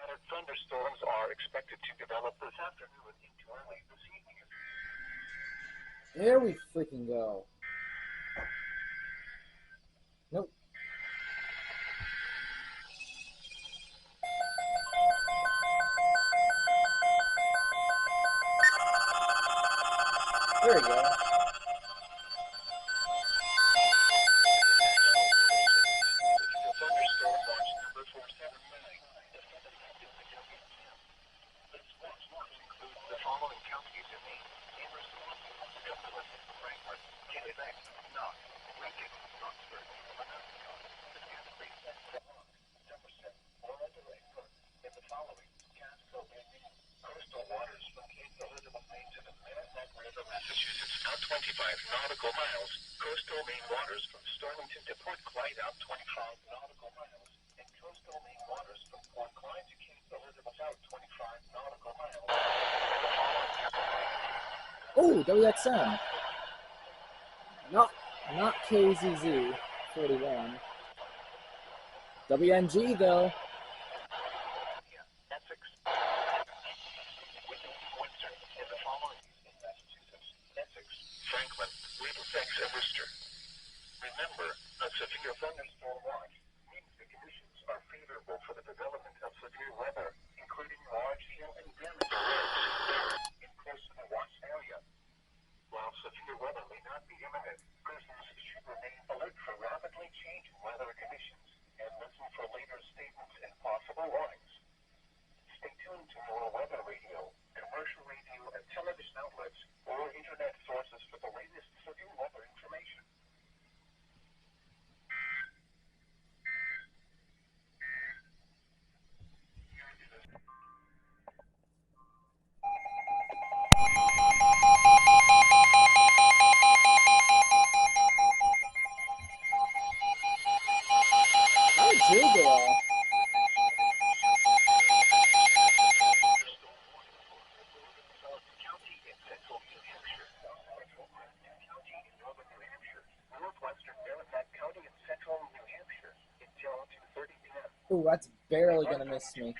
scattered thunderstorms are expected to develop this afternoon into early this evening. There we freaking go. Nope. There we go. Massachusetts, out 25 nautical miles. Coastal Maine waters from Sterlington to Port Clyde, out 25 nautical miles. And coastal Maine waters from Port Clyde to Cape Elizabeth, out 25 nautical miles. Oh, WXM. Not KZZ 41. WNG though. Franklin, Middlesex, and Worcester. Remember, a severe thunderstorm watch means the conditions are favorable for the development of severe weather, including large hail and damage in close to the watch area. While severe weather may not be imminent, persons should remain alert for rapidly changing weather conditions and listen for later statements and possible warnings. Stay tuned to more weather radio, commercial radio, and television outlets or internet sources for the latest severe weather information. How did Jill go off? Ooh, that's barely gonna miss me.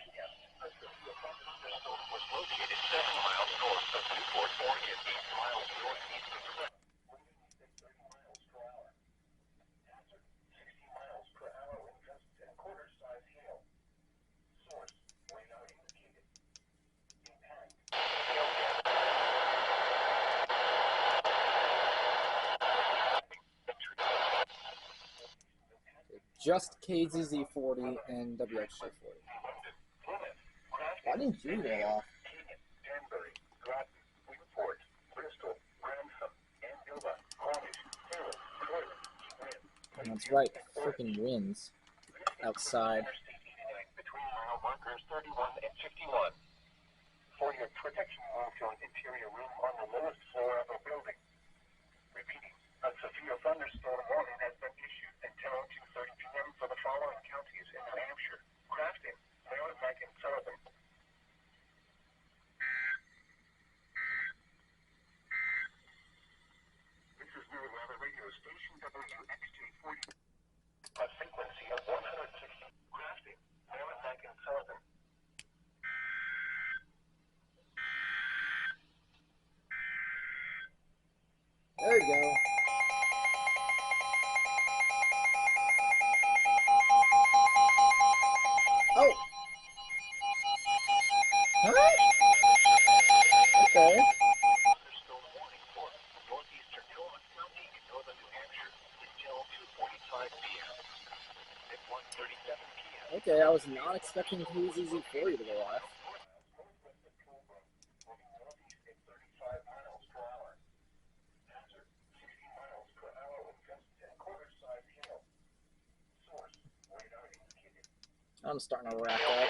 Just KZZ 40 and WXJ 40. Why didn't you go off? That's right, freaking winds outside. Between mile markers 31 and 51. For your protection, move to an interior room on the lowest floor of a building. Repeating, a severe thunderstorm warning has been issued until 2:30 p.m. for the following counties in New Hampshire: Grafton, Merrimack, and Sullivan. This is New Weather Radio Station WXJ40. A frequency of 160. Grafton, Merrimack, and Sullivan. There you go. Oh! What? Okay. Thunderstorm warning for northeastern County in northern New Hampshire until 2:45 p.m. At 1:37 p.m. Okay, I was not expecting KZZ 40 to go off. I'm starting to wrap up.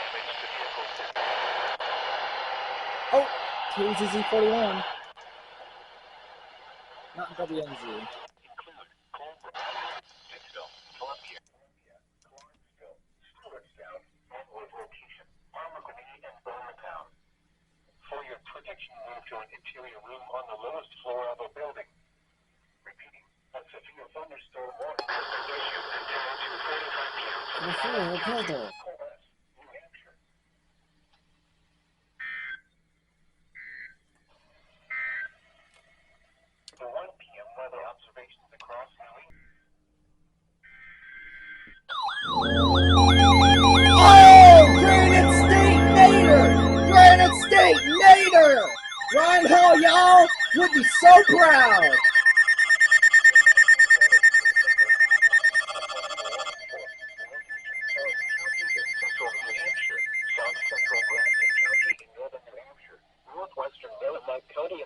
Oh! KZZ 41. Not WNG. For your protection, move to an interior room on the lowest floor of a building. Repeating, a severe thunderstorm warning has been issued until 2:45 p.m. The floor of a building. New Hampshire. ball, y'all! Would be so proud!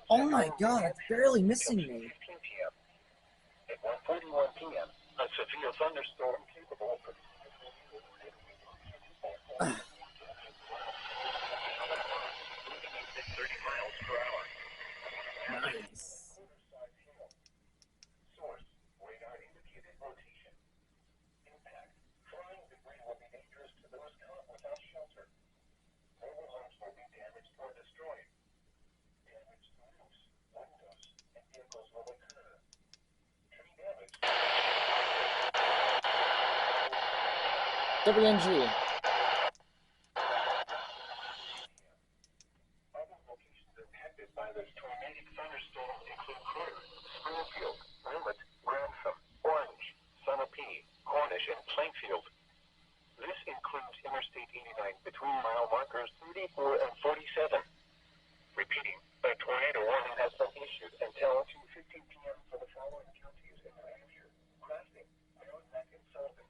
Oh my god, it's barely missing me. At 1:41 p.m., a severe thunderstorm capable of 30 miles per hour. Nice. Source, radar indicated rotation. Impact, flying debris will be dangerous to those caught without shelter. Mobile homes will be damaged or destroyed. Damage to roofs, windows, and vehicles will occur. Tree damage. WNG. Other locations impacted by this tornadic thunderstorm include Critter, Springfield, Wilmot, Grantham, Orange, Sunapee, Cornish, and Plainfield. This includes Interstate 89 between mile markers 34 and 47. Repeating, a tornado warning has been issued until 2:15 p.m. for the following counties in New Hampshire: Crafting, Merrimack, and Sullivan.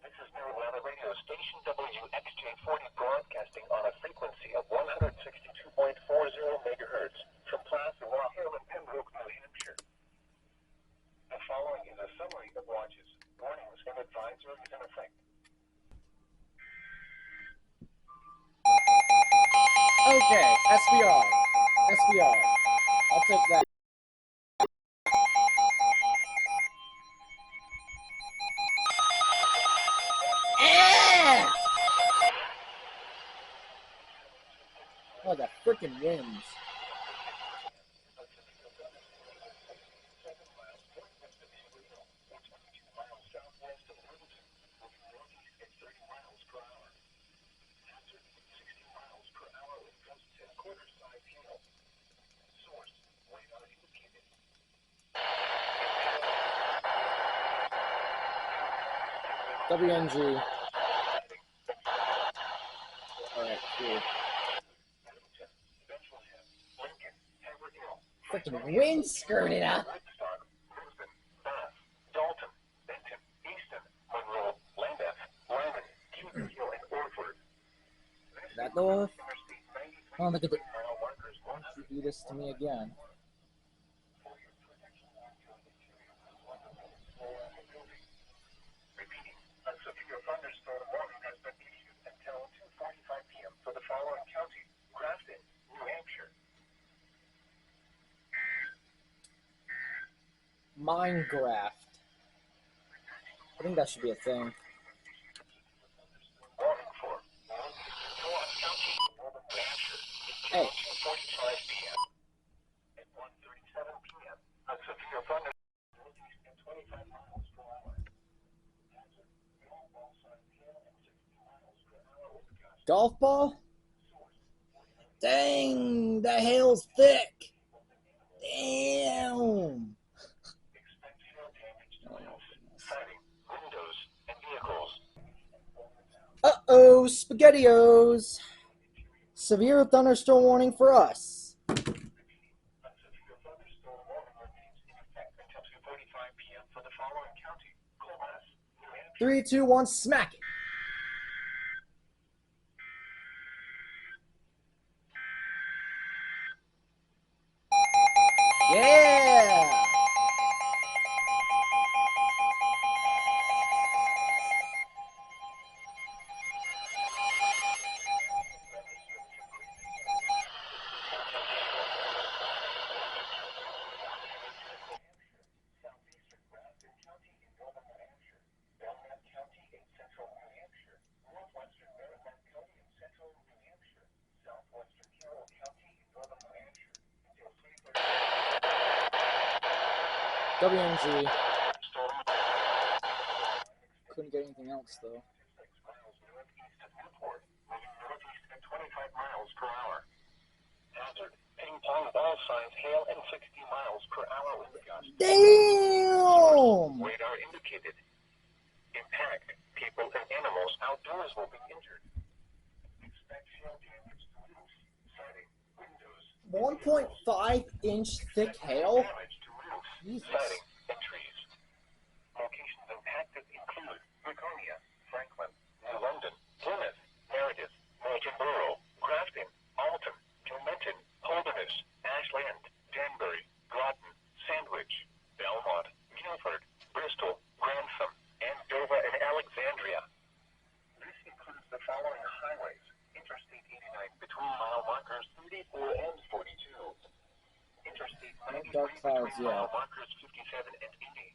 This is New Atlanta radio station WXJ40 broadcasting on a frequency of 162.40 megahertz from Plaza Rock Hill in Pembroke, New Hampshire. The following is a summary of watches, warnings, and advisories in effect. Okay, SBR. SBR. I'll take that. Oh, that freaking winds. WNG. Alright, cool. Freaking wind skirted up. That door? Oh, look at the. Why don't you do this to me again? Repeating, a severe thunderstorm warning has been issued until 2:45 p.m. for the following county: Grafton, New Hampshire. Minecraft. I think that should be a thing. Warning for North County, Northern New Hampshire. Hey. 2:45 p.m. At 1:37 p.m., a severe thunderstorm northeast at 25 miles per hour. Hazard, golf ball size hail and 60 miles per hour with gusts. Golf ball? Dang, that hail's thick. Damn. Expect hail damage to roofs, siding, windows, and vehicles. Uh-oh, SpaghettiOs. Severe thunderstorm warning for us. A severe thunderstorm warning remains in effect until 2:45 p.m. for the following county: Comas, New Hampshire. 3, 2, 1, smack it. Yeah. Southeastern Grafton County in northern New Hampshire, Belknap County in central New Hampshire, northwestern Merrimack County in central New Hampshire, southwestern Carroll County in northern New Hampshire, until 3:30. WNG. Storm Couldn't get anything else, though. 6 miles northeast of Newport, moving northeast at 25 miles per hour. Hazard, ping pong ball size hail and 60 miles per hour with gusts. Damn! Radar indicated. Impact, People and animals outdoors will be injured. Expect hail damage to roofs, siding, windows. 1.5-inch thick hail? Damage to roofs, Jesus. siding, and trees. Locations impacted include Laconia, Franklin, New London, Plymouth, Meredith, Moulton Grafton, Alton, Gilmenton, Holderness, Ashland, Danbury, Groton, Sandwich, Belmont, Guilford, Bristol, Grantham, Andover, and Alexandria. This includes the following highways: Interstate 89 between mile markers 34 and 42. Interstate 93 dark clouds between mile yet. markers 57 and 80.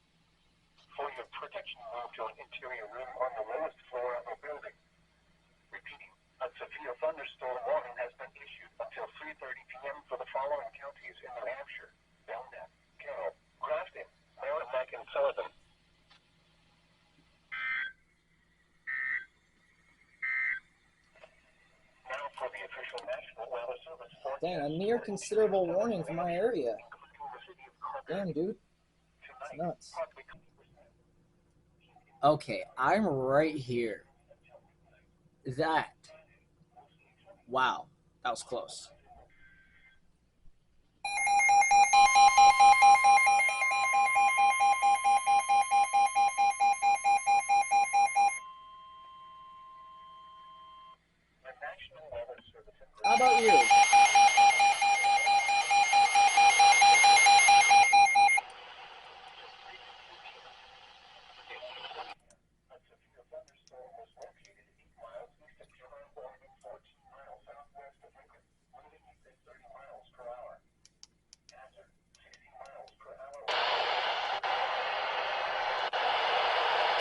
For your protection, move to an interior room on the lowest floor of a building. Repeating, a severe thunderstorm warning has been issued until 3:30 p.m. for the following counties in New Hampshire: Belknap, Carroll, Grafton, Merrimack, and Sullivan. Now for the official National Weather Service forecast. Dang, a near considerable warning for my area. Including the city of Carter. Damn, dude. Tonight, Nuts. partly. Okay, I'm right here. That. Wow, that was close. The National Weather Service. How about you? A severe thunderstorm was located 8 miles east of Huron, Oregon, 14 miles southwest of Lincoln, moving east at 30 miles per hour. Hazard, 60 miles per hour.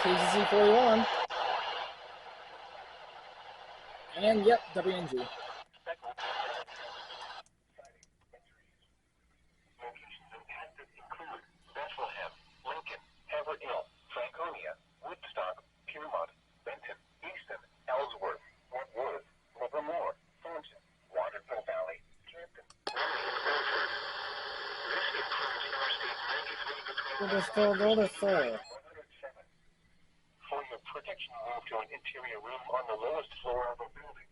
KZZ 41. And yep, WNG. Locations impacted include Bethlehem, Lincoln, Haverhill, Franconia, Woodstock, Piermont, Benton, Easton, Ellsworth, Woodworth, Livermore, Thornton, Waterville Valley, Campton, Raleigh, and Milford. This includes Interstate 93 between What is still go to Thor? 107. For your protection, move to an interior room on the lowest floor of a building.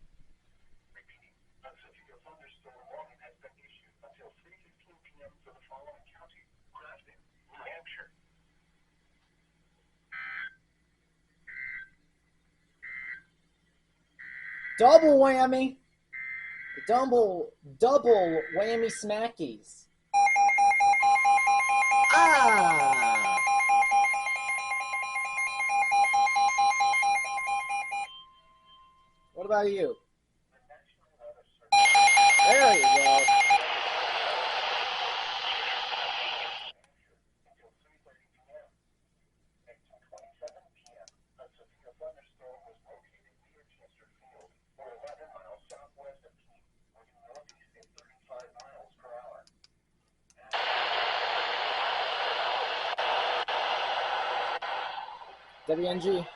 Repeating, a severe thunderstorm warning has been issued until 3:15 p.m. for the following county: Grafton, New Hampshire. Double whammy! Double whammy smackies. Ah! What about you? There you go. Until 3:30 p.m. At 2:27 p.m., a severe thunderstorm was located near Chesterfield, or 11 miles southwest of Keene, moving northeast at 35 miles per hour. WNG.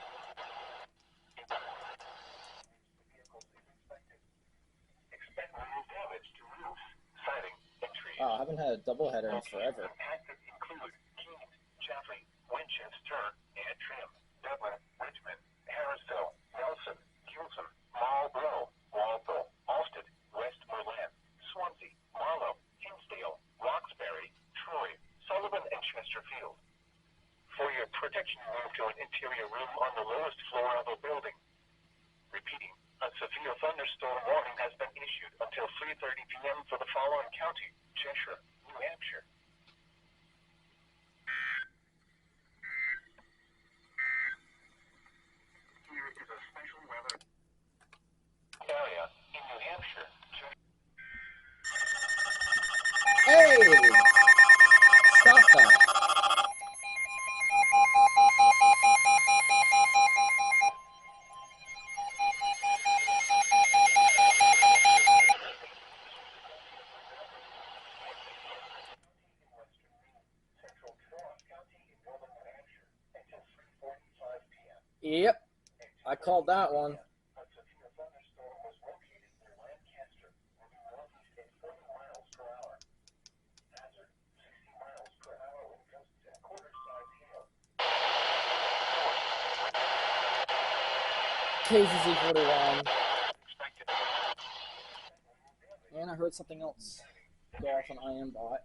Expect minor damage to roofs, siding, and trees. Oh, I haven't had a doubleheader in forever. Impacted include Keene, Chaffee, Winchester, Antrim, Dublin, Richmond, Harrisville, Nelson, Gilson, Marlborough, Walpole, Alsted, Westmoreland, Swansea, Marlow, Hinsdale, Roxbury, Troy, Sullivan, and Chesterfield. For your protection, move to an interior room on the lowest floor of a building. Repeating, a severe thunderstorm warning has been issued until 3:30 p.m. for the following county: Cheshire, New Hampshire. Here is a special weather area in New Hampshire. Hey! Stop that. Central Troy County in northern New Hampshire until 3:45 p.m. Yep, I called that one. A severe thunderstorm was located near Lancaster, moving northeast at 40 miles per hour. Hazard, 60 miles per hour with gusts and quarter-size hail. KZZ41. And I heard something else go off on IMBot.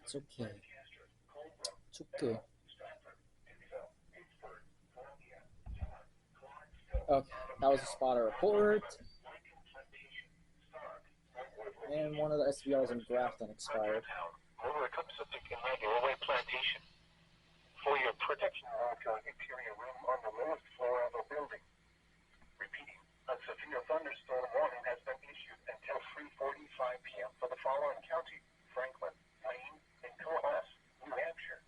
It's okay. It's okay. Okay, that was a spotter report. And one of the SBRs in Grafton expired. For your protection, interior room on the lowest floor of the building. Repeating, a severe thunderstorm warning has been issued until 3:45 p.m. for the following county: Franklin, Maine, and Coas, New Hampshire.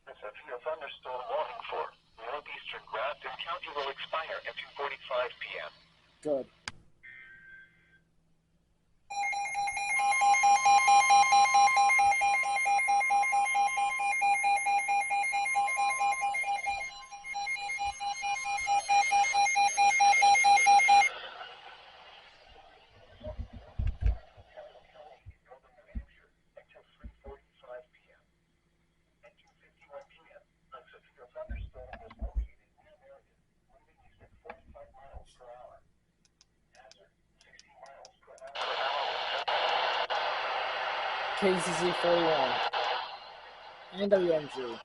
The severe thunderstorm warning for northeastern Grafton County will expire at 2:45 p.m. Good. KZZ41 and WMG.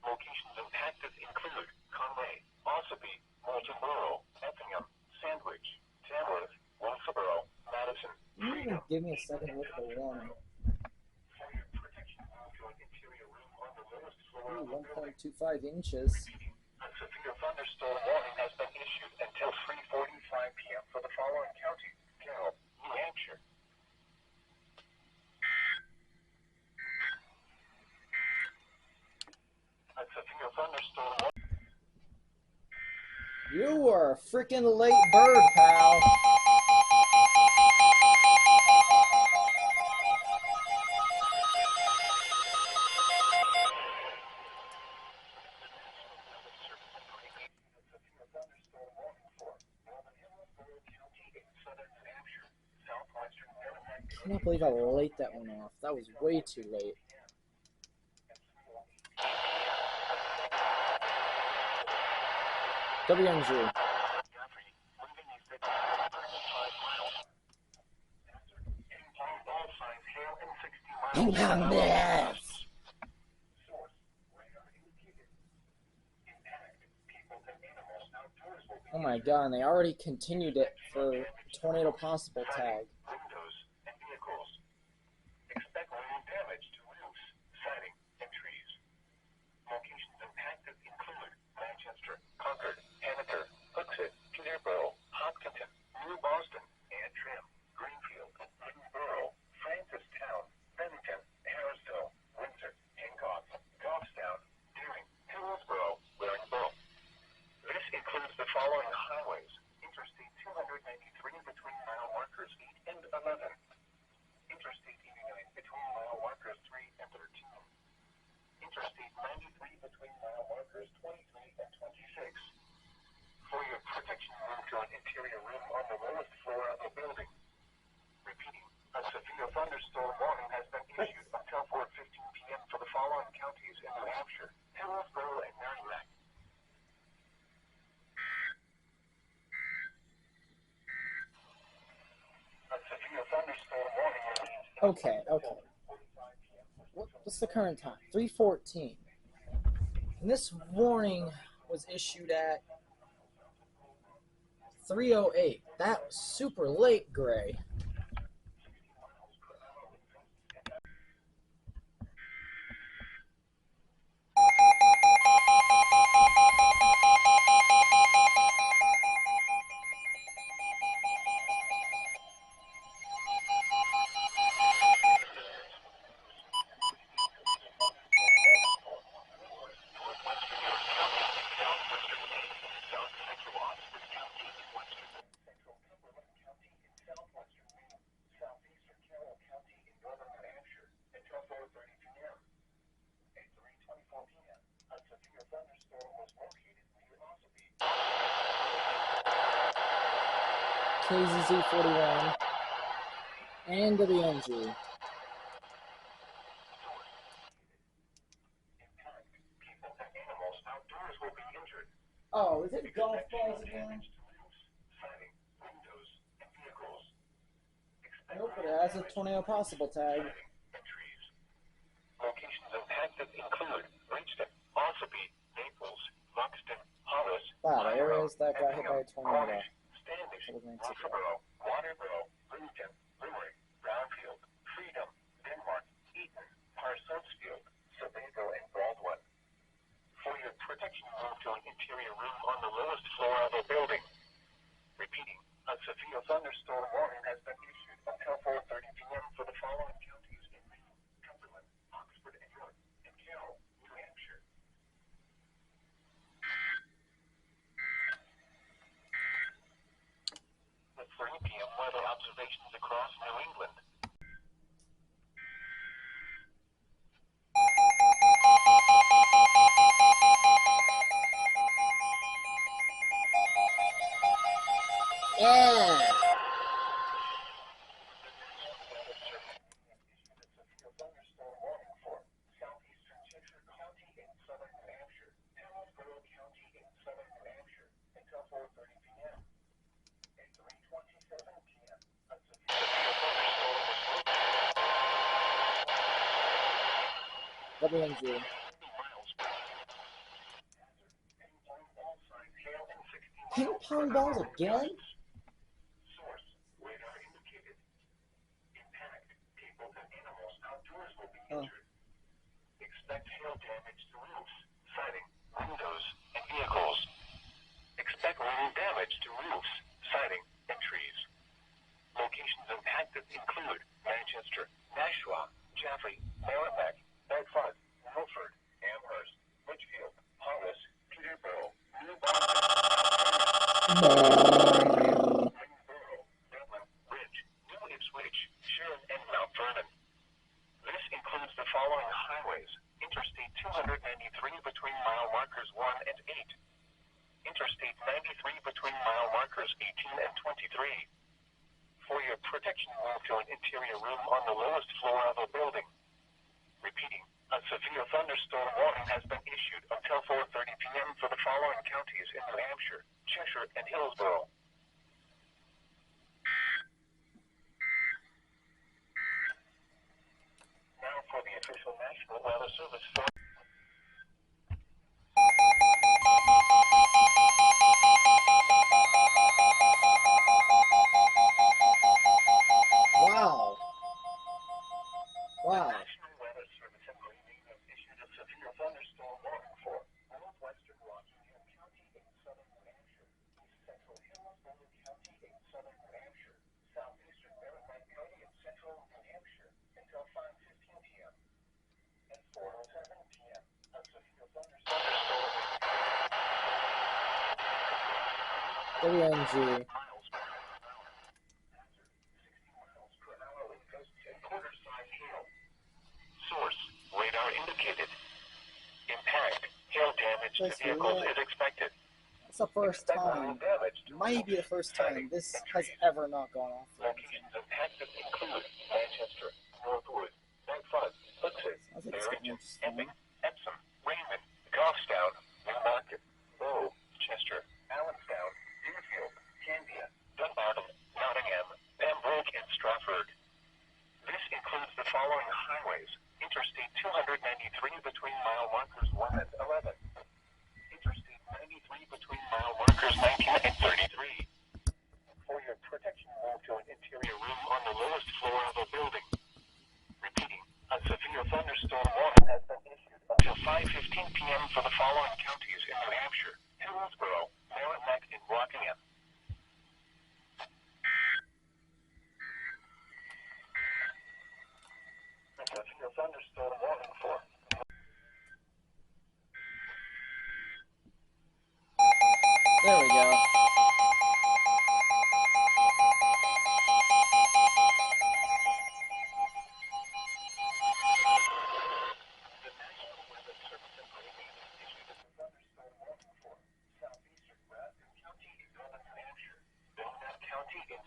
Locations impacted include Conway, Ossipee, Moultonboro, Effingham, Sandwich, Tamworth, Wilkesboro, Madison. You didn't even give me a second to look at the warning. Ooh, 1.25 inches. A severe thunderstorm warning has been issued until 3:45 p.m. for the following county: Carroll, New Hampshire. A severe thunderstorm warning. You were a freaking late bird, pal. I cannot believe how late that went off. That was way too late. WMG. Yes. Oh my god, and they already continued it for tornado possible tag. Windows and vehicles. Expect wind damage to roofs, siding, and trees. Locations impacted include Manchester, Concord, Henniker, Hooksett, Peterborough, Hopkinton, New Boston, Antrim, Greenfield, Newborough, Francistown, Bennington, Harrisville, Windsor, Hancock, Goffstown, Deering, Hillsborough, Warrensboro. This includes the following highways: Interstate 293 between mile markers 8 and 11. Interstate 89 between mile markers 3 and 13. Interstate 93 between mile markers 23 and 26. For your protection, move to an interior room on the lowest floor of the building. Repeating, a severe thunderstorm warning has been issued until 4:15 p.m. for the following counties in New Hampshire: Hillsborough and Merrimack. A severe thunderstorm warning remains. Okay. What's the current time? 3:14. And this warning was issued at 3:08. That was super late, Gray. KZZ41, and WNG. Oh, is it golf balls again? Nope, it has a tornado possible tag. Locations impacted include Bridgeton, Ossipee, Naples, Buxton, Hollis, Wow, the areas that got hit by a tornado. Standish, Roxborough, Waterboro, Bloomington, Limerick, Brownfield, Freedom, Denmark, Eaton, Parsonsfield, Sebago, and Baldwin. For your protection, move to an interior room on the lowest floor of a building. Repeating, a severe thunderstorm warning has been issued until 4:30 p.m. for the following counties in Maine, Cumberland, Oxford, and York, and Carroll, New Hampshire. The 3 p.m. weather observations across New England. Yeah! WNG. Ping pong balls again? Source, radar indicated. Impact, people and animals outdoors will be injured. Expect hail damage to roofs, siding, windows, and vehicles. Expect rain damage to roofs, siding, and trees. Locations impacted include Manchester, Nashua, Jaffrey, Merrimack, Bedford, Milford, Amherst, Litchfield, Hollis, Peterborough, New Boston, Greensboro, Dublin, Ridge, New Ipswich, Sharon, and Mount Vernon. This includes the following highways: Interstate 293 between mile markers 1 and 8. Interstate 93 between mile markers 18 and 23. For your protection, move to an interior room on the lowest floor of a building. Repeating, a severe thunderstorm warning has been issued until 4:30 p.m. for the following counties in New Hampshire, Cheshire, and Hillsborough. Now for the official National Weather Service for Wow. Wow. National Weather Service in Greenland has issued a severe thunderstorm warning for northwestern Rockingham County in southern New Hampshire, east central Hillsborough County in southern New Hampshire, southeastern Merrimack County in central New Hampshire until 5:15 p.m. At 4:07 p.m., a severe thunderstorm WNG. miles per hour. Hazard, 60 miles per hour with gusts and quarter-size hail. Source, radar indicated. Impact, hail damage to vehicles is expected. It's the first Expect rain time, damage to might be the first time this has ever not gone off. locations impacted include Manchester, Northwood, Bedford, Hudson, I think it's getting Barrington, interesting. Epping, Epsom, Raymond, Goffstown, Newmarket, Bow, Chester, Allenstown, Deerfield, Candia, Dunbarton, Nottingham, Pembroke, and Stratford. This includes the following highways: Interstate 293 between mile markers 1 and 11. Interstate 93 between mile markers 19 and 33. For your protection, move to an interior room on the lowest floor of a building. Repeating, a severe thunderstorm warning has been issued until 5:15 p.m. for the following counties in New Hampshire: Hillsborough, Merrimack, and Rockingham. A severe thunderstorm warning for There we go. the National Weather Service in Greenland has issued a thunderstorm warning for southeastern Grafton County in northern New Hampshire, Belknap County in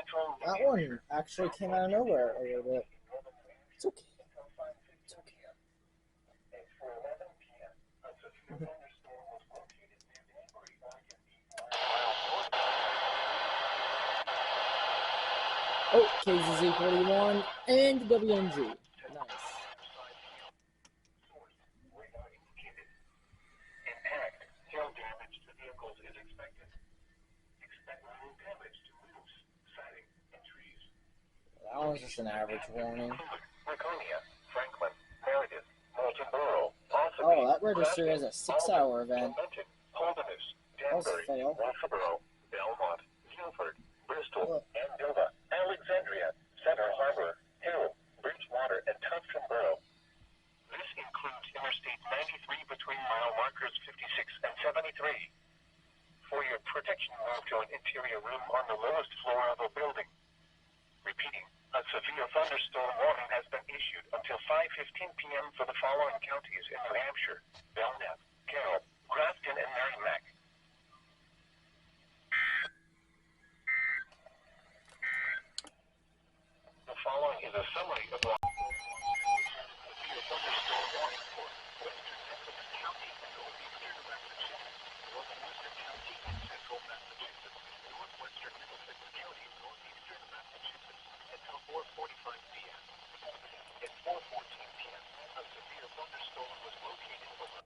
central New That Hampshire. one actually came out of nowhere a little bit. It's okay. It's okay. And 4:11 p.m., a severe thunderstorm was located near Danbury, Oregon, 8 miles north. Oh, KZZ41 and WNG. Nice. Source: radar indicated. Impact: hail damage to vehicles is expected. Expect little damage to roofs, siding, and trees. That was just an average warning. Laconia, Franklin, Meredith, Moulton Borough, Ossipee, Oh, that registered as a 6-hour event. Clementon, Holderness, That was a Danbury, fail. Walterboro, Belmont, Guilford, Bristol, Look. Andover, Alexandria, Center Harbor, Hill, Bridgewater, and Tufton Borough. This includes Interstate 93 between mile markers 56 and 73. For your protection, move to an interior room on the lowest floor of a building. Repeating, a severe thunderstorm warning has been issued until 5:15 p.m. for the following counties in New Hampshire: Belknap, Carroll, Grafton, and Merrimack. The following is a summary of the severe thunderstorm warning for western Essex County and northeastern Massachusetts, northern Worcester County and central Massachusetts, northwestern Middlesex County, northeastern Massachusetts, until 4:45 p.m. At 4:14 p.m., a severe thunderstorm was located over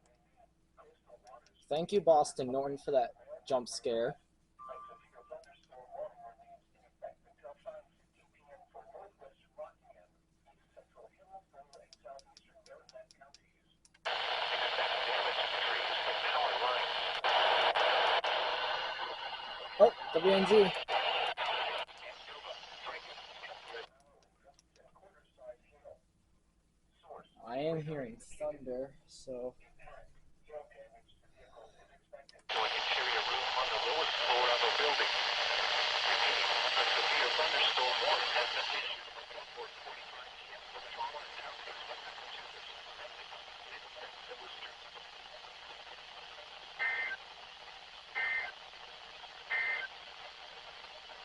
coastal waters. Thank you, Boston Norton, for that jump scare. A severe thunderstorm warning remains in effect until 5:15 p.m. for northwestern Rockingham, east central Hillsborough, and southeastern Merrimack counties. Expect damage to trees and power lines. Oh, WNG. Andover, Franklin, Cuthbert, and Quarterside Hill. Source: I am hearing thunder, so hail damage to vehicles is expected. To an interior room on the lowest floor of a building. Repeating, a severe thunderstorm warning has been issued until 4:45 p.m. for the following counties in Massachusetts: Essex, Middlesex, and Worcester.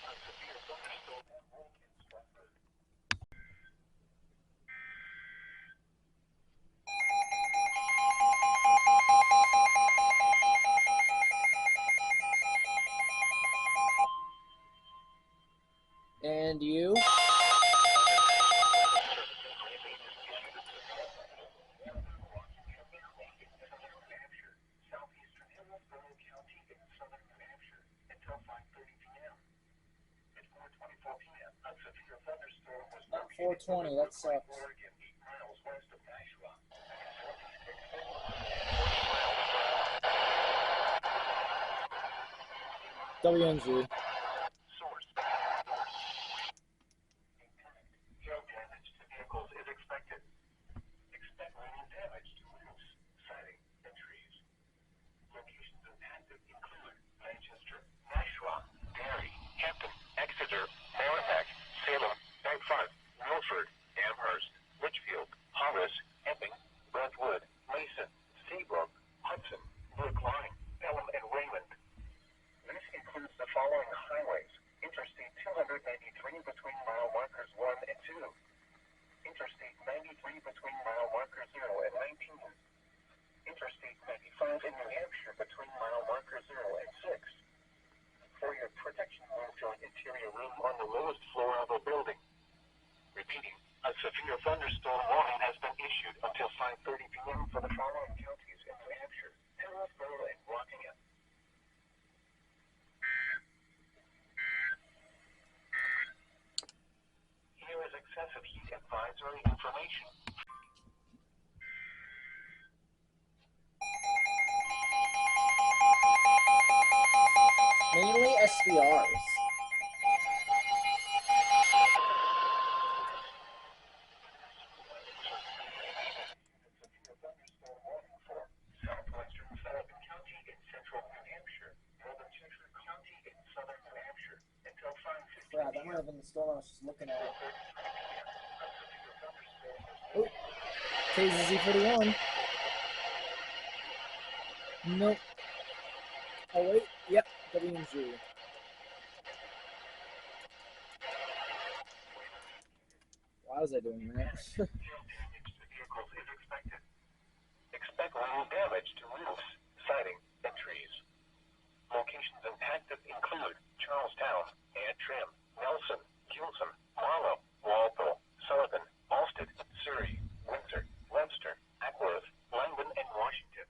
A severe thunderstorm warning in Stratford. and you? Southeastern Hillsborough County in southern New Hampshire until 5:30 p.m. At 4:24 p.m., a severe thunderstorm was Not located 420, that sucks. Oregon, 8 miles west of Nashua. WNG. Source: hail damage to vehicles is expected. Expect little damage to roofs, siding, and trees. Locations impacted include Manchester, Nashua, Derry, Hampton, Exeter, Merrimack, Salem, Bedford, Milford, Amherst, Litchfield, Hollis, Epping, Brentwood, Mason, Seabrook, Hudson, Brookline, Pelham, and Raymond. This includes the following highways: Interstate 293 between mile markers 1 and 2. Interstate 93 between mile markers 0 and 19. Interstate 95 in New Hampshire between mile markers 0 and 6. For your protection, move to an interior room on the lowest floor of a building. Repeating, a severe thunderstorm warning has been issued until 5:30 p.m. for the following counties in New Hampshire: Hillsborough and Rockingham. Here is excessive heat advisory information. Mainly SBRs. Severe thunderstorm warning for southwestern Sullivan County in central New Hampshire, northern Cheshire County in southern New Hampshire until 5:15 Yeah, that might have been the storm I was just looking at. Oh, KZZ41. Nope. Oh wait, yep, WNG. was I doing that? Hail damage to vehicles is expected. Expect little damage to roofs, siding, and trees. Locations impacted include Charlestown, Antrim, Nelson, Gilsum, Marlow, Walpole, Sullivan, Alsted, Surrey, Windsor, Webster, Ackworth, Langdon, and Washington.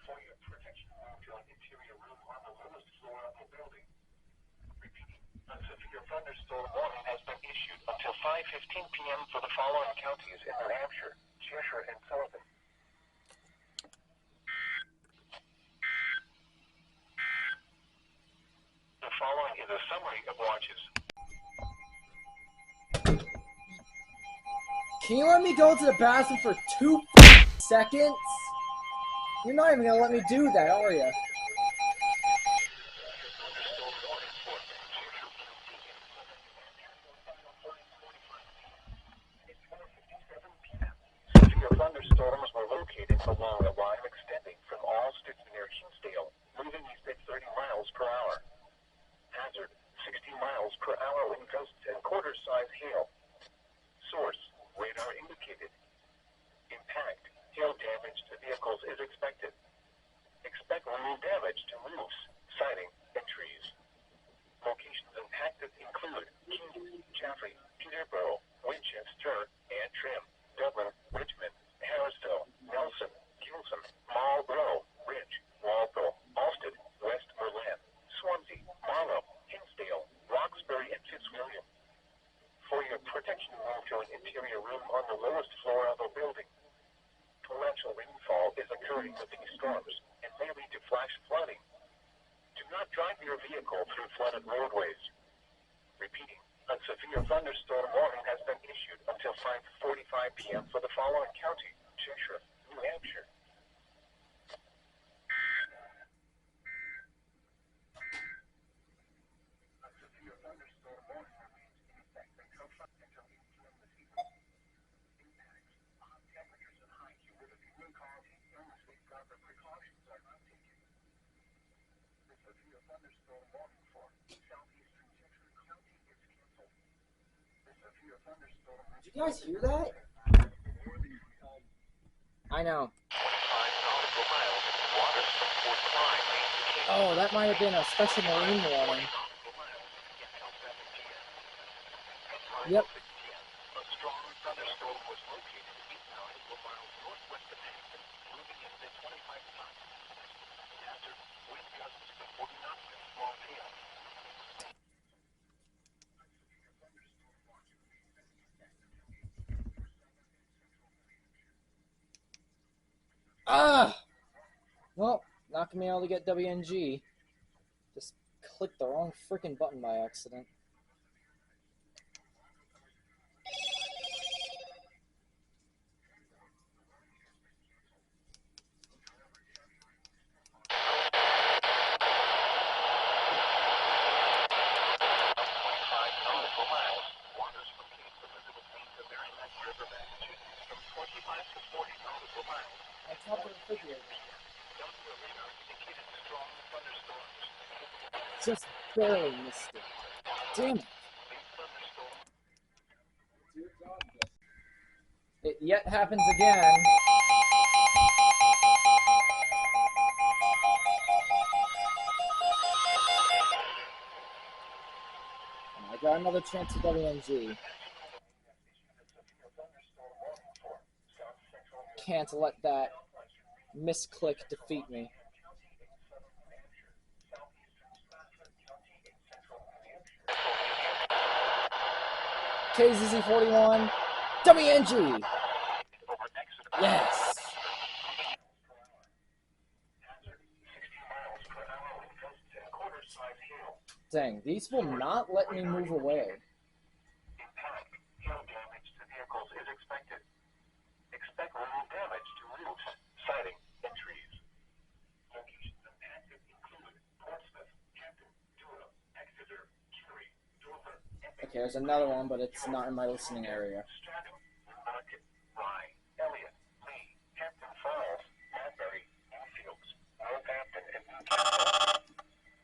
For your protection, move to an interior room on the lowest floor of the building. Repeating, a severe thunderstorm warning has been issued until 5:15 p.m. for the following counties in New Hampshire, Cheshire, and Sullivan. The following is a summary of watches. Can you let me go to the bathroom for 2 seconds? You're not even gonna let me do that, are you? Severe thunderstorms were located along a line extending from Alsted near Hinsdale, moving east at 30 miles per hour. Hazard, 60 miles per hour wind gusts and quarter-size hail. Source, radar indicated. Impact, hail damage to vehicles is expected. Expect little damage to roofs, siding, and trees. Locations impacted include Keene, Chaffee, Peterborough, Winchester, Antrim, Dublin, Richmond, Harrisville, Nelson, Gilsum, Marlborough, Ridge, Walpole, Alsted, West Berlin, Swansea, Marlow, Hinsdale, Roxbury, and Fitzwilliam. For your protection, move to an interior room on the lowest floor of a building. Torrential rainfall is occurring with these storms and may lead to flash flooding. Do not drive your vehicle through flooded roadways. Repeating, a severe thunderstorm warning has been issued until 5:45 p.m. for the following county, Cheshire, New Hampshire. A severe thunderstorm warning remains in effect until 8 p.m. this evening. Impacts, hot temperatures and high humidity may cause illnesses. Proper precautions are not taken. The severe thunderstorm warning for southeastern Cheshire County is canceled. The severe thunderstorm. Did you guys hear that? I know. 25 nautical miles, waters from Fort Klein, Maine to Cape. Oh, that might have been a special marine warning. Nautical miles until 7 p.m. At Yep. 5:06 p.m., a strong thunderstorm was located 8 nautical miles northwest of Hampton, moving in at 25 knots. Hazard, wind gusts to 40 knots and small hail. Ah! Well, not gonna be able to get WNG. Just clicked the wrong freaking button by accident. On top of the refrigerator. Just barely missed it. Damn it. It yet happens again. I got another chance at WNG. Can't let that misclick defeat me. KZZ41, WNG! Yes! Dang, these will not let me move away. Impact, hail damage to vehicles is expected. Expect little damage to roofs, siding, and trees. Locations impacted include Portsmouth, Hampton, Durham, Exeter, Curie, Dover, Epping. Okay, there's another one, but it's not in my listening area. Stratham, Newmarket, Rye, Elliott, Lee, Hampton Falls, Madbury, Newfields, Northampton, and Newcastle.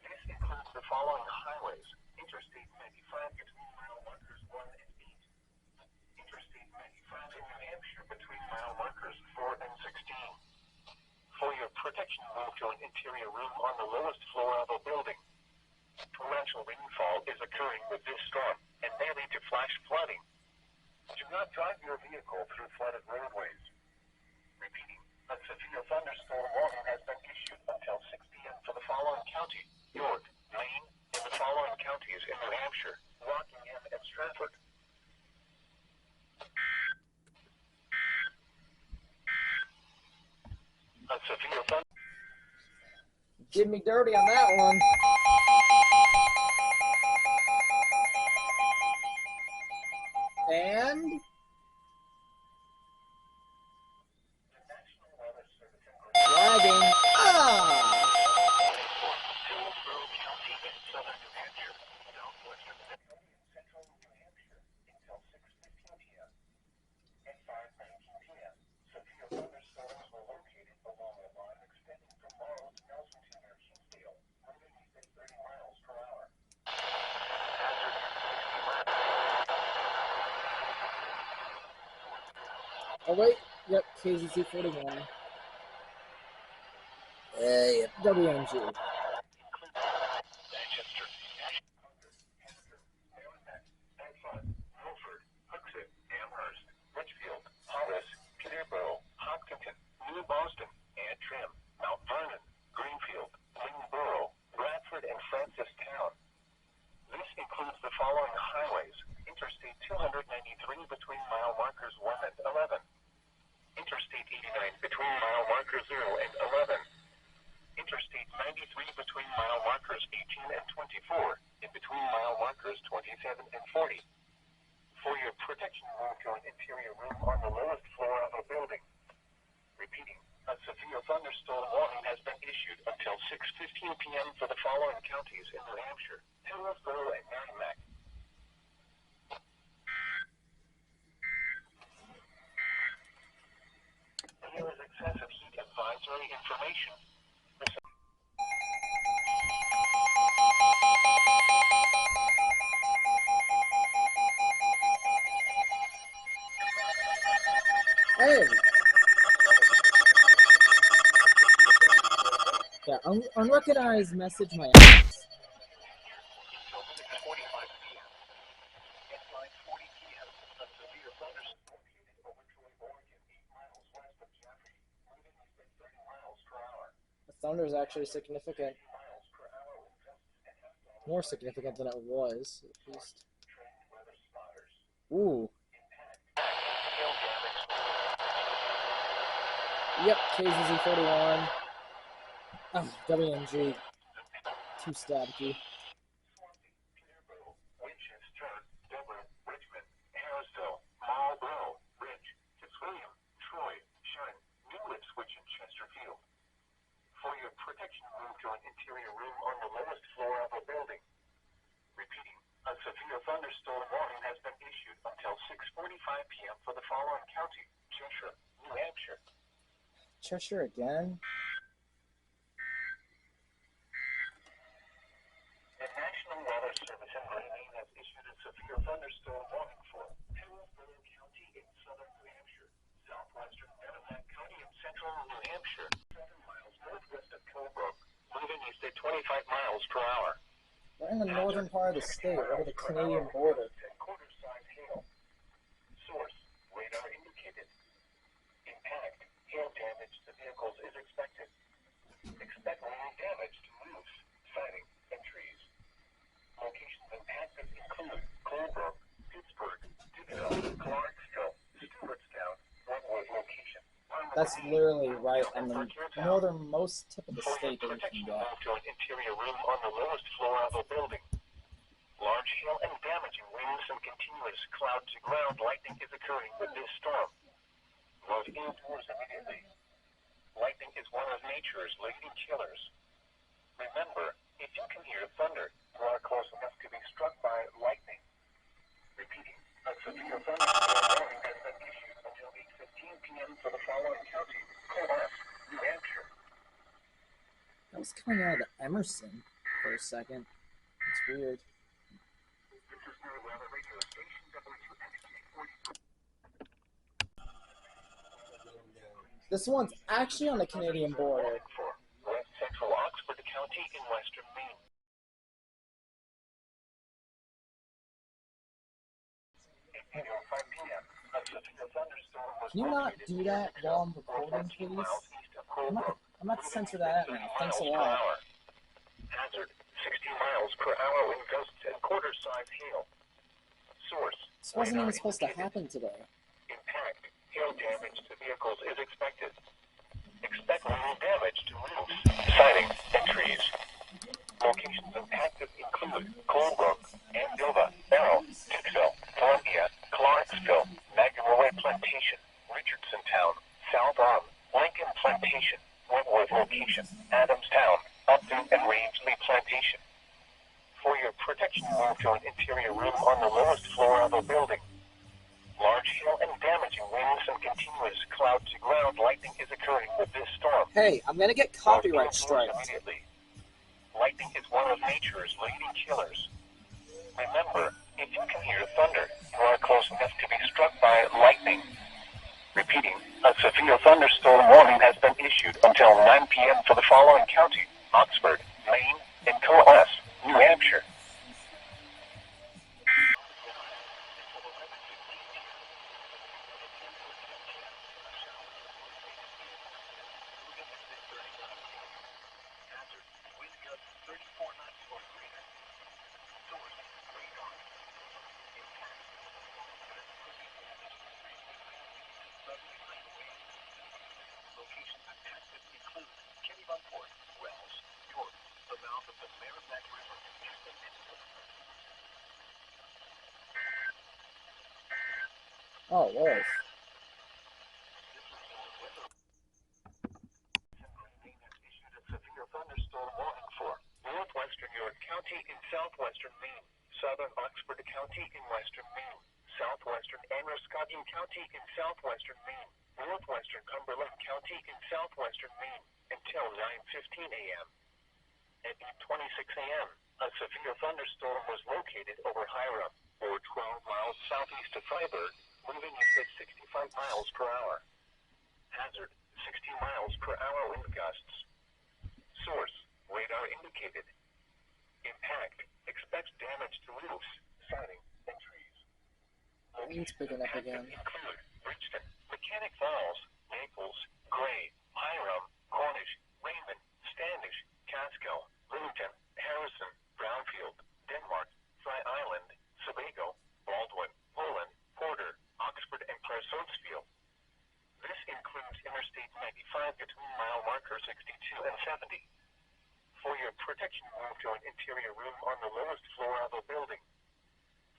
This includes the following highways: Interstate 95 between mile markers 1 and 8. between mile markers 4 and 16. For your protection, move to an interior room on the lowest floor of a building. Torrential rainfall is occurring with this storm and may lead to flash flooding. Do not drive your vehicle through flooded roadways. Repeating, a severe thunderstorm warning has been issued until 6 p.m. for the following county: York, Maine, and the following counties in New Hampshire: Rockingham and Stratford. A severe Did me dirty on that one. And lagging. Oh wait, yep, KZC 41. Yep, WNG. Boston, Antrim, Mount Vernon, Greenfield, Lingborough, Bradford, and Francistown. This includes the following highways: Interstate 293 between mile markers 1 and 11. Interstate 89 between mile markers 0 and 11. Interstate 93 between mile markers 18 and 24, and between mile markers 27 and 40. For your protection, move to an interior room on the lowest floor of a building. Repeating, a severe thunderstorm warning has been issued until 6:15 p.m. for the following counties in New Hampshire: Hillsborough and Merrimack. Here is excessive heat advisory information. Hey! Yeah, unrecognized message my ass. The thunder is actually significant. More significant than it was, at least. Ooh. Yep, KZZ 41. Oh, WNG. Too staticky. Winchester, Dublin, Richmond, Harrisville, Marlborough, Ridge, Fitzwilliam, Troy, Sharon, New Ipswich, and Chesterfield. For your protection, move to an interior room on the lowest floor of a building. Repeating, a severe thunderstorm warning has been issued until 6:45 p.m. for the following county: Cheshire, New Hampshire. Cheshire again? The National Weather Service in Great Maine has issued a severe thunderstorm warning for Hillsborough County in southern New Hampshire, southwestern Merrimack County in central New Hampshire, 7 miles northwest of Colebrook, moving east at 25 miles per hour. We're in the northern part of the state, over the Canadian border. Quarter-size hail. Source: radar indicated. Impact: hail damage to vehicles is expected. Expect rain damage to roofs, siding, and trees. Locations impacted include Colebrook, Pittsburgh, Dibbsville, Clarksville, Stewartstown, Brentwood location. That's literally right on the northernmost tip of the state that we can get. Move to an interior room on the lowest floor of a building. Large hail and damaging winds and continuous cloud-to-ground lightning is occurring with this storm. Move indoors immediately. Lightning is one of nature's leading killers. Remember, if you can hear thunder, you are close enough to be struck by lightning. Repeating, a severe thunderstorm warning has been issued until 8:15 p.m. for the following county: Comas, New Hampshire. That was coming out of Emerson for a second. It's weird. This is your weather radio station, WNG 40. This one's actually on the Canadian border. For West Central Oxford County in western Maine. At 8:05 p.m., a severe thunderstorm was Can you not located do in that while I'm Excel, recording, 14 please? miles east of I'm Colebrook, not to moving censor east that at out now. 30 Thanks a miles per lot. hour. Hazard, 60 miles per hour in gusts and quarter-size hail. Source, This wasn't radar even supposed to indicated. happen today. Impact, hail damage to vehicles is expected. Expect little damage to roofs, siding, and trees. Locations impacted include Colebrook, Andover, Barrow, Dixville, Columbia, Clarksville, Magnolia Plantation, Richardsontown, South Arm, Lincoln Plantation, Wentworth Location, Adamstown, Upton, and Rangeley Plantation. For your protection, move to an interior room on the lowest floor of a building. Large hail and damaging winds and continuous cloud-to-ground lightning is occurring with this storm. Hey, I'm gonna get copyright Move indoors striked. immediately. Lightning is one of nature's leading killers. Remember, if you can hear thunder, you are close enough to be struck by lightning. Repeating, a severe thunderstorm warning has been issued until 9 p.m. for the following county: Oxford, Maine, and Coas, New Hampshire. Oh, Lord. Severe thunderstorm warning for northwestern York County in southwestern Maine, southern Oxford County in western Maine, southwestern Androscoggin County in southwestern Maine, northwestern Cumberland County in southwestern Maine, until 9:15 a.m. At 8:26 a.m., a severe thunderstorm was located over Hiram, or 12 miles southeast of Freiburg, moving east at 65 miles per hour. Hazard, 60 miles per hour wind gusts. Source, radar indicated. Impact, expects damage to roofs, siding, and trees. Wind's picking up again. Include Bridgeton, Mechanic Falls, Naples, Gray, Hiram, Cornish, Raymond, Standish, Casco, Littleton, Harrison, Brownfield, Denmark, Fry Island, Sebago, Baldwin, Poland, Porter, Oxford, and Claresholtzfield. This includes Interstate 95 between mile marker 62 and 70. For your protection, move to an interior room on the lowest floor of a building.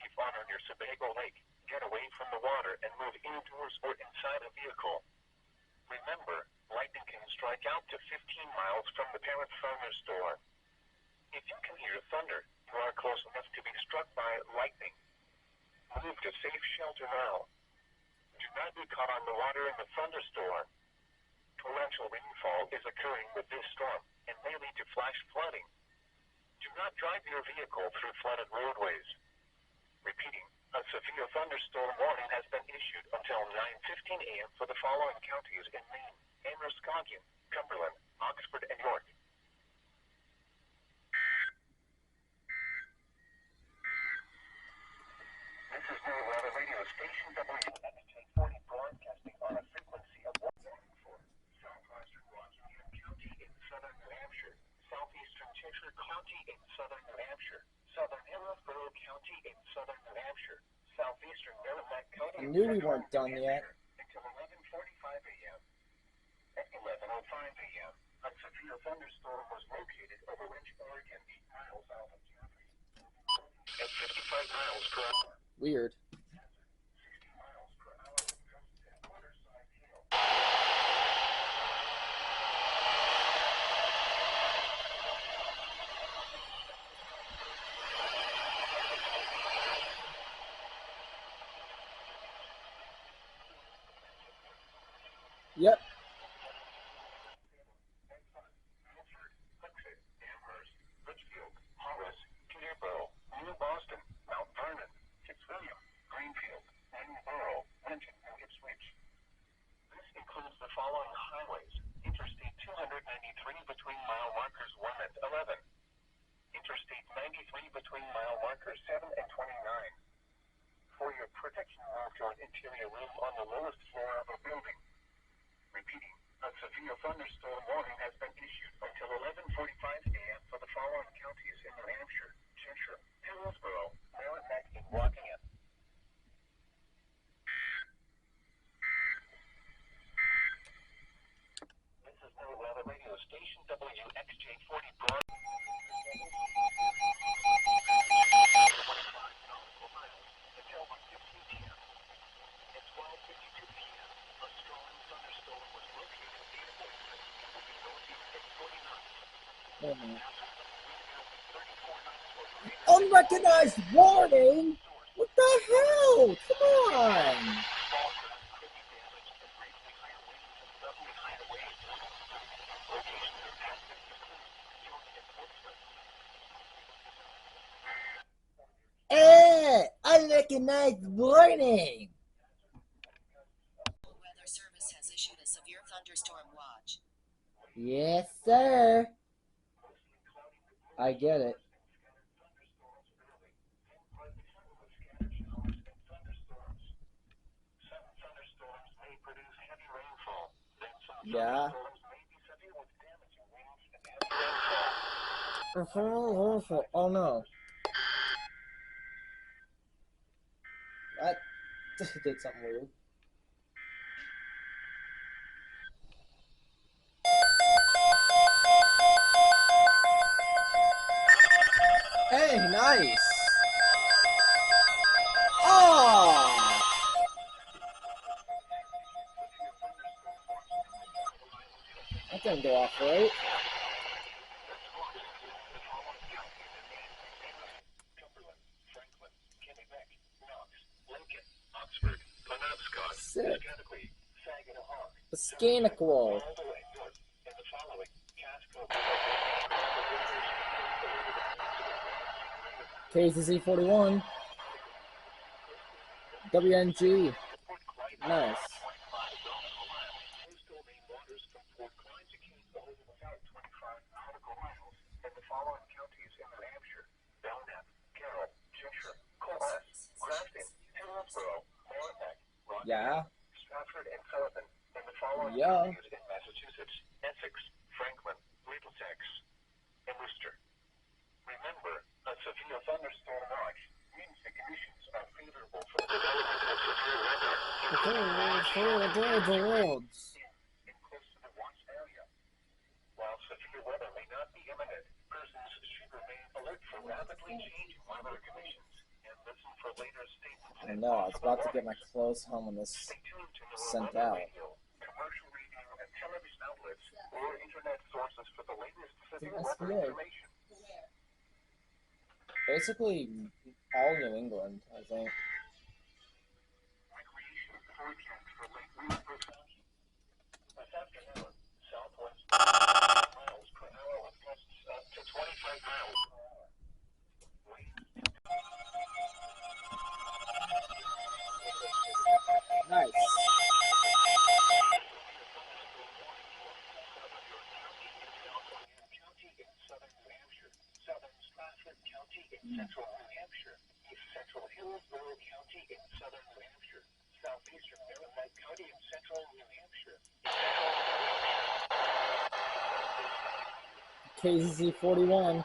If on or near Sebago Lake, get away from the water and move indoors or inside a vehicle. Remember, lightning can strike out to 15 miles from the parent thunderstorm. If you can hear thunder, you are close enough to be struck by lightning. Move to safe shelter now. Do not be caught on the water in the thunderstorm. Torrential rainfall is occurring with this storm and may lead to flash flooding. Do not drive your vehicle through flooded roadways. Repeating, a severe thunderstorm warning has been issued until 9:15 a.m. for the following counties in Maine: Androscoggin, Cumberland, Oxford, and York. This is New Weather Radio Station WXT40 broadcasting on a frequency of 1 for southwestern Rockingham County in southern New Hampshire, southeastern Cheshire County in southern New Hampshire, southern Hillsborough County in southern New Hampshire, southeastern Merrimack County. I knew we weren't done yet. Until 11:45 a.m. At 11:05 a.m., a severe thunderstorm was located over Lynch, Oregon, 8 miles south of Jeffrey. At 55 miles per hour. Weird. 60 miles per hour with gusts and quarter-size hail. Yep. Richfield, Horace, Peterborough, New Boston, Mount Vernon, Fitzwilliam, Greenfield, Edinburgh, Lincoln, and Ipswich. This includes the following 11. Interstate 93 between mile markers 7 and 29. For your protection, move to an interior room on the lowest floor of a building. Repeating, a severe thunderstorm warning has been issued until 11:45 a.m. for the following counties in New Hampshire, Cheshire, Hillsborough, Merrimack, and Rockingham. This is New Weather Radio Station WXJ40 Broad. Until 1:15 p.m. At 12:52 p.m., a strong thunderstorm was located near Portland in the northeast at 40 knots. Unrecognized warning? What the hell? Come on! Unrecognized warning! Weather Service has issued a severe thunderstorm watch. Yes, sir. I get it. Yeah. Oh no. That did something weird. Hey, nice. Oh! That didn't go off right. Sick. Piscataqua. KZZ41. WNG. Nice. Yeah. Stratford and Sullivan, and the following Yeah. counties in Massachusetts: Essex, Franklin, Middlesex, and Worcester. Remember, a severe thunderstorm watch means the conditions are favorable for the development of severe weather, in close to the watch area. While severe weather may not be imminent, persons should remain alert for rapidly changing weather conditions and listen for later statements. I know, I was about to get my clothes home when this Stay tuned to New sent Weather out. Radio, commercial radio, and television outlets, or internet sources for the latest severe It's weather SBA. information. Basically, all New England, I think. Recreation forecast for Lake Williamsburg County. This afternoon, southwest miles per hour with gusts up to 25 miles per hour. Nice. County in southern New Hampshire, southern Stratford County in central New Hampshire, east central Hillsborough County in southern New Hampshire, southeastern Merrimack County in central New Hampshire, KZZ41.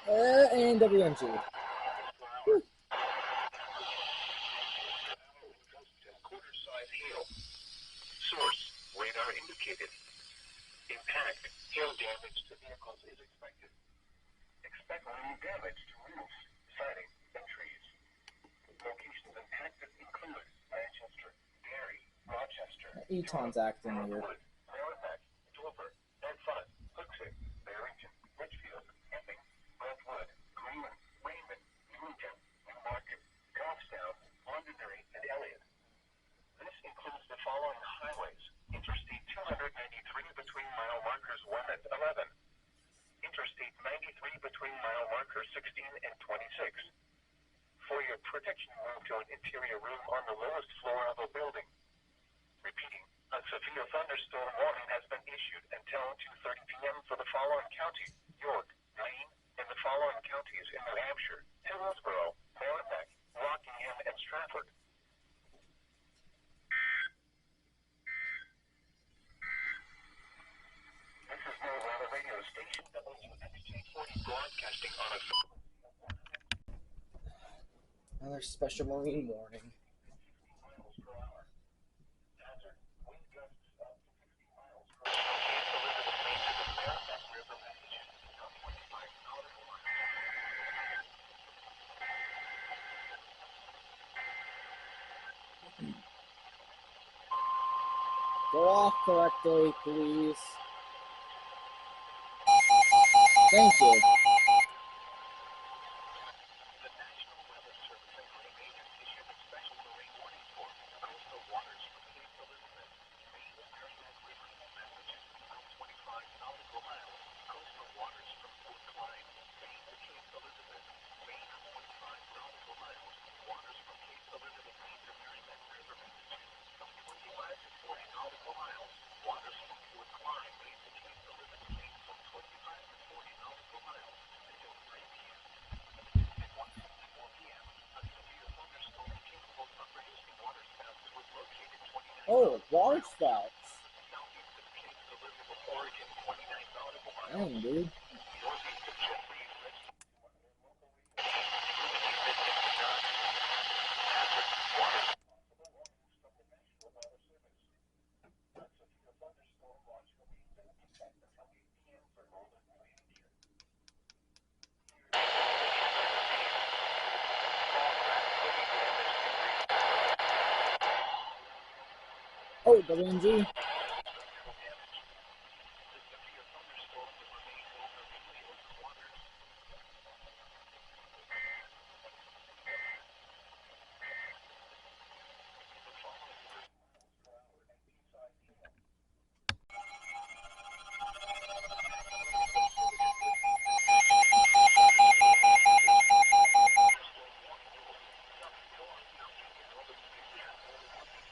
And WNG. Whew. quarter-size hail. Source, radar indicated. Impact, hail damage to vehicles is expected. Expect little damage to roofs, siding, and trees. Locations impacted include Manchester, Derry, Rochester, Eton's acting weird. Northwood, Merrimack, Dover, Medford, Hooksett, Barrington, Richfield, Epping, Brentwood, Greenland, Raymond, Newington, Newmarket, Goffstown, Londonderry, and Elliott. This includes the following highways: Interstate 293 between mile markers 1 and 11. Interstate 93 between mile markers 16 and 26. For your protection, move to an interior room on the lowest floor of a building. Repeating, A severe thunderstorm warning has been issued until 2:30 p.m. for the following counties: York, Maine, and the following counties in New Hampshire: Hillsborough, Merrimack, Rockingham, and Stratford. This is New Weather Radio Station WXT40 broadcasting on a Another special marine warning. miles per hour. Hazard, wind gusts up to 50 miles per hour. Cape Elizabeth, Maine to the Merrimack River, Massachusetts, now 25 nautical miles. Go off correctly, please. Thank you. The National Weather Service and Marine Agents issued a special marine warning for coastal waters from Cape Elizabeth, Maine, Merrimack River, Massachusetts, now 25 nautical miles. Coastal waters from Fort Clyde, Maine to Cape Elizabeth, Maine, 25 nautical miles. Waters from Cape Elizabeth, Maine to Merrimack River, Massachusetts, from 25 to 40 nautical miles. Waters from Fort Clyde, Maine to Cape Elizabeth, Maine, from 25 to 40 nautical miles until 3 p.m. At 1:54 p.m., a severe thunderstorm capable of producing waterspouts was located 29 Oh, water spouts. southeast of Cape Elizabeth, Oregon, 29 nautical miles. Dang, dude. Northeast of Jeffries, Oh, WNG.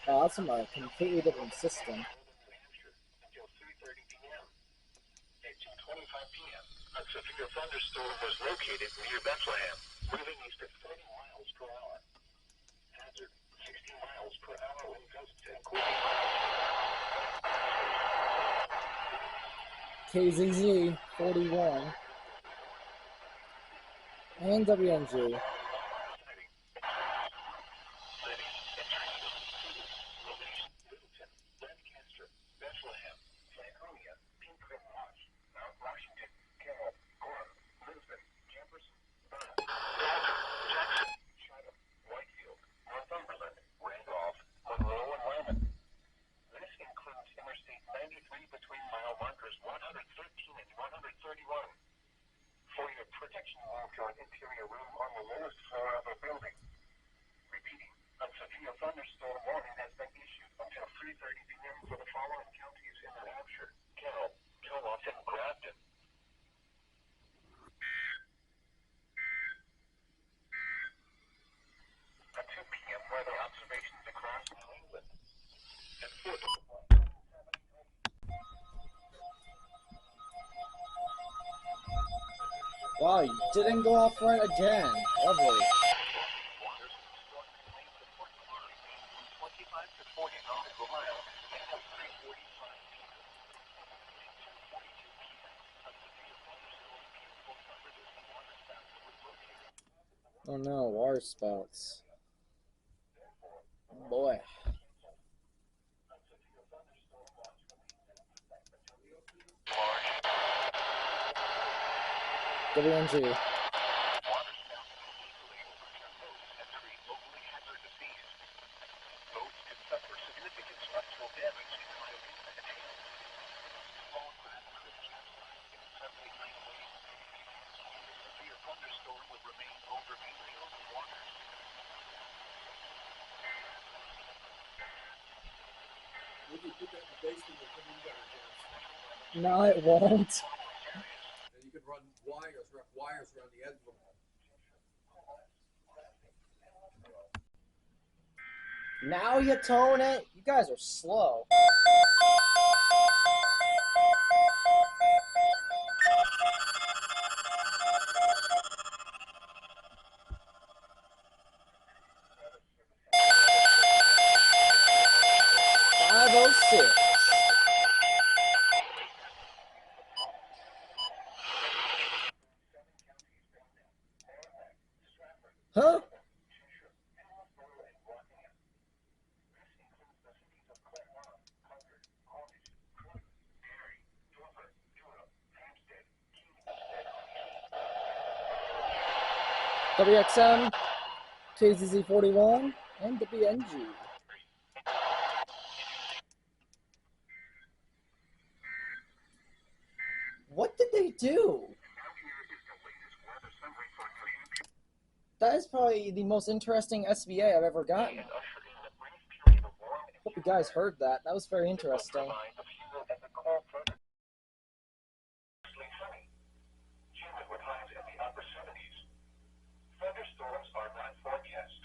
Oh, that's from a completely different system. until 3:30 p.m. At 2:25 p.m., a severe thunderstorm was located near Bethlehem, moving east at 40 miles per hour. Hazard, 60 miles per hour wind gusts, including KZZ 41 and WNG. Lancaster, Bethlehem, Franconia, Pinkerton Lodge, Mount Washington, Carroll, Gorham, Lisbon, Jefferson, Bath, Dalton, Jackson, Chatham, Whitefield, Northumberland, Randolph, Monroe, and Lyman. This includes Interstate 93 between mile markers 113 and 131. For your protection, move to an interior room on the lowest floor of a building. Repeating, a severe thunderstorm warning has been issued until 3:30 p.m. for the following counties in New Hampshire: Carroll, Kellogg, and Grafton. At 2 p.m., weather observations across New England. At 4 Wow, you didn't go off right again. Lovely. waters from Storm Maine to Fort Clyde, from 25 to 40 nautical miles until 3:45 p.m. At 2:42 p.m., a severe thunderstorm capable of producing waterspouts was located. Oh no, water spouts. Boy. WNG. We can put that in the basement and come in better, James. No, it won't. And you can run wires, wrap wires around the end of them. Now you tone it? You guys are slow. .506. Huh? WXM, KZZ41, and WNG. What did they do? That is probably the most interesting SVA I've ever gotten. Hope you guys heard that. That was very interesting. Thunderstorms are not forecast.